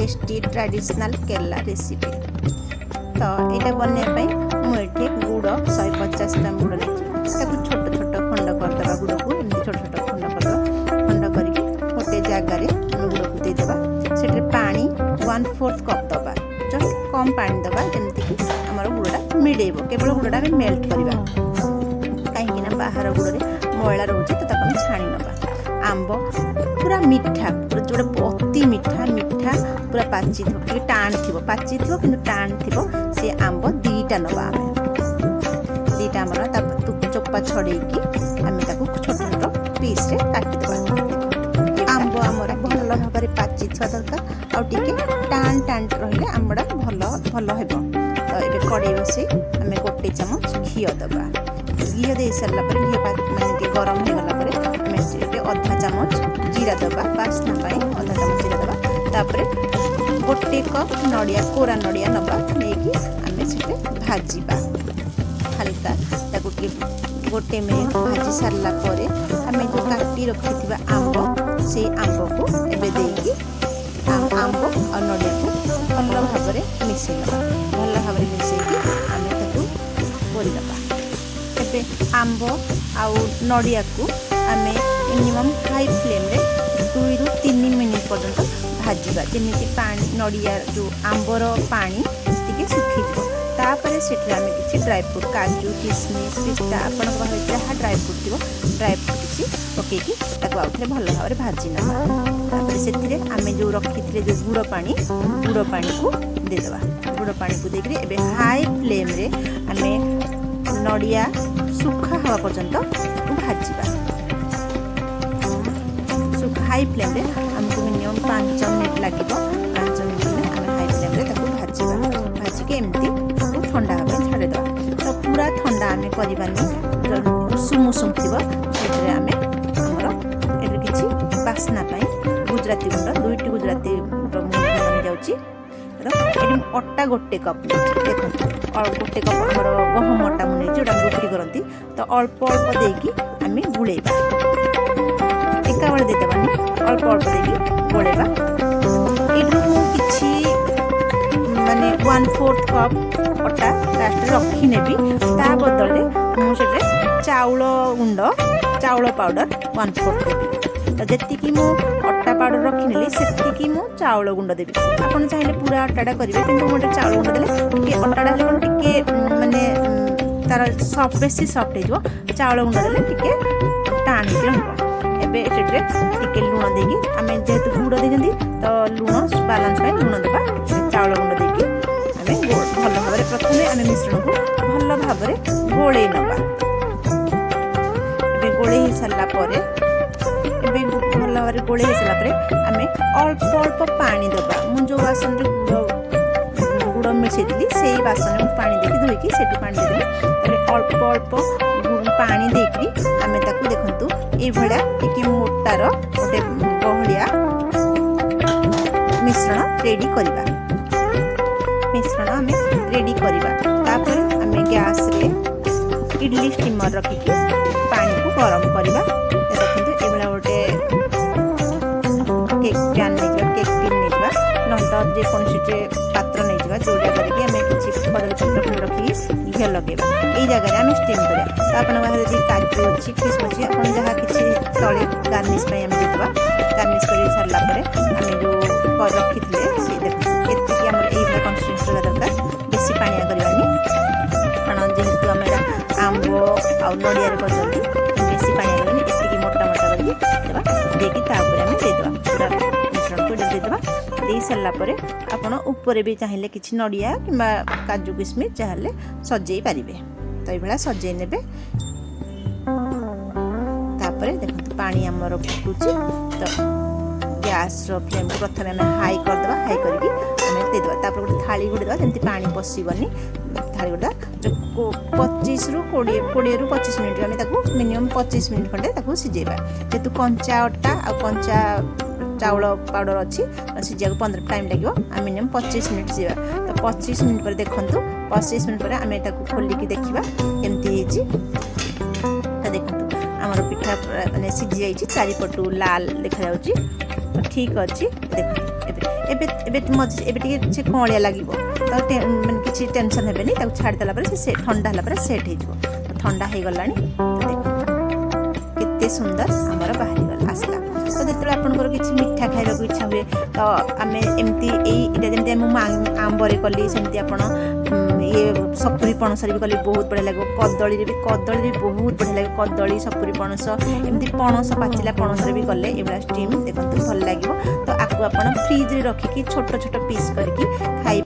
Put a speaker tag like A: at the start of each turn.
A: Tasty traditional Kerala recipe. तो यहाँ बनवाई मुझे गुड़ 150 ग्राम गुड़ नहीं छोट छोट खंड करदे गुड़ को छोट छोट खंड करदे खंड करके गोटे जगार गुड़ को देदेबा से पानी 1/4 कप दबा जस्ट कम पानी दबा जमीक आमर गुड़ा मिडेब केवल गुड़ा मेल्ट करवा कहीं बाहर गुड़ में मैला रोचे तो छाणी नवा आंब पूरा मीठा पूरा जोड़ा अति मीठा मीठा पूरा पाची थी टाण थी पाची थी कि टाण थी सी आंब दीटा नवा आम दीटा आमर चोपा छड़े आम छोट छोट पीस काटिदेवा आंब आमर भल भाव पाची थवा दरकार आउे टाण टाण रही आंबड़ा भल भल हे तो ये कड़े बसई आम गोटे चामच घी दबा घी दे सारा घी माने गरम हो गला अधा चामच जीरा दबा बास्ना अधा चामच जीरा दबा तापर गोटे कप नड़िया कोरा नड़िया नबा नहीं आम से भाजवा हल्का गोटे मिनट भाजी सारा आम जो काटी रखी आंब से आंब को एवं आंब और नड़िया को भल भाव मिसई भल भाव मिसई आम बोलदबा एवं आंब आउ नड़िया को आम मिनिमम हाई फ्लेम रे 2 ରୁ 3 मिनिट पर्यंत भाजवा जमी पानी नड़िया जो आंबर पानी टी सुखी तापर से किसी ड्राई फ्रूट काजू किशमिश पिस्ता आपण जहाँ ड्राई फ्रूट थी ड्राई फ्रूट किसी पकईकि आउे भल भाव भाजी ना से आम जो रखी थे जो गुड़ पानी को देदेवा गुड़ पानी को देकर एवं हाई फ्लेम रे आम नड़िया सुखा हवा पर्यंत भाजवा हाई फ्लेम रे आमको मिनिमम 5 मिनिट लगे 5 मिनिट में आम हाई फ्लेम रे भाजवा भाजिक एमती ठंडा हाँ छाड़देवा तो पूरा ठंडा आम करवानी उषुम उषुम थी से आम आमर किसी बास्ना गुजराती गुंड 2टी गुजराती जाऊँगी अटा गोटे कप देखो गोटे कप आमर गहम अटा मुझे जोटा रुटी करती तो अल्प अल्प देकी आम गुड़ेबा एका बेले देदेबानी अल्प अल्प देकी गोलेबा कि माने 1/4 कप अटा लास्ट रखी नेबी ता बदल मुझे चाउल गुंड चाउल पाउडर 1/4 देवी तो जी मु अटा पाउडर रखी से मु चाउल गुंड देवी आपड़ चाहिए पूरा अटाटा करेंगे कि गोटे चाउल गुंड देते अटाटा टे माने तार सफ्ट बेसी सफ्ट हो चाउल गुंड देते टाण रहा टे लुण देगी आम जेहेतु गुड़ देती तो लुण बालांस लुण देवा चाउल गुंड देकी आम भल भाव प्रथम आम मिश्रण को भल भाव गोले नवा गोले सारापर भल भाव गोले सारापर आम अल्प अल्प पानी दबा मुझे जो बासन गुड़ मिसई से बासन में पानी देकी धोईकी से पानी देदेली अल्प अल्प पानी देकी आम देखु ये टी मोटार गोटे बहलिया मिश्रण रेडी करवा मिश्रण आम रेडी करवा तापर आम गैस रे इडली स्टीमर रखिकी पानी को गरम करवा देखते ये गोटे केक पैन नहीं केक टिन नहीं ना तो जेकोसी पात्र नहीं जोड़ा करके आम किसी कदली पत्र रखिकी घी लगेगा यही जगह आम स्टीम करा तो आप काजू अच्छी किशमिश आप जहाँ किसी तले गार्निश आम देवा गार्निश कर सारापर आम जो रखी थे सी देखिए आम ये कन्सिस्टेंसी दरकार बेसी पानिया करवानी कारण जेहेतु आम आंब आ नड़िया बेसी पानिया करवानी ये मोटा मोटा करके देकी आम देदेवा पूरा मिश्रण को देदेवा दे सारापर आपड़ ऊपर भी चाहिए किसी नड़िया कि काजू किशमिश चाहे सजे पारे तो ये सजे ने देखो पानी आमर फुटुची तो गैस फ्लेम को प्रथम आम हाई करदे हाई करके आम देदेवा गोटे थाली गुड़े देवा जमी पानी पशिबनी थाली गुड़ा 25 ରୁ 25 मिनट आम मिनिमम 25 मिनट खंडे सिझेबा जेहेतु कंचा अटा आ कंचा चाउल पाउडर अच्छी सिझा 15 टाइम लगे आम मिनिमम 25 मिनट सिझा तो 25 मिनट पर देखु 25 मिनट पर आम एटा खोलिकी देखा केमती तो देखो आमर पिठा मैंने सिझी जाइए चारिपटू लाल देखा ठीक अच्छी देख ଏବେ ଏବେ ମଝି ଏବେ ଟିକେ ସେ କଅଁଳିଆ ଲାଗିବ ତ ମାନେ କିଛି ଟେନସନ୍ ହେବେନି ତାକୁ ଛାଡ଼ିଦେଲା ପରେ ସେ ଥଣ୍ଡା ହେଲା ପରେ ସେଟ୍ ହେଇଯିବ ଥଣ୍ଡା ହେଇଗଲାଣି ଦେଖନ୍ତୁ କେତେ ସୁନ୍ଦର ଆମର ବାହାରିଗଲା ଆସିଲା ତ ଯେତେବେଳେ ଆପଣଙ୍କର କିଛି ମିଠା ଖାଇବାକୁ ଇଚ୍ଛା ହୁଏ ତ ଆମେ ଏମିତି ଏଇଟା ଯେମିତି ମୁଁ ଆମ୍ବରେ କଲି ସେମିତି ଆପଣ ଇଏ ସପୁରି ପଣସରେ ବି କଲେ ବହୁତ ବଢ଼ିଆ ଲାଗିବ କଦଳୀରେ ବି ବହୁତ ବଢ଼ିଆ ଲାଗିବ କଦଳୀ ସପୁରି ପଣସ ଏମିତି ପଣସ ପାଚିଲା ପଣସରେ ବି କଲେ ଏଭଳିଆ ଷ୍ଟିମ୍ ଦେଖନ୍ତୁ ଭଲ ଲାଗିବ ତ ଆକୁ ଆପଣ ଫ୍ରିଜରେ ରଖିକି ଛୋଟ ଛୋଟ ପିସ୍ କରିକି ଖାଇ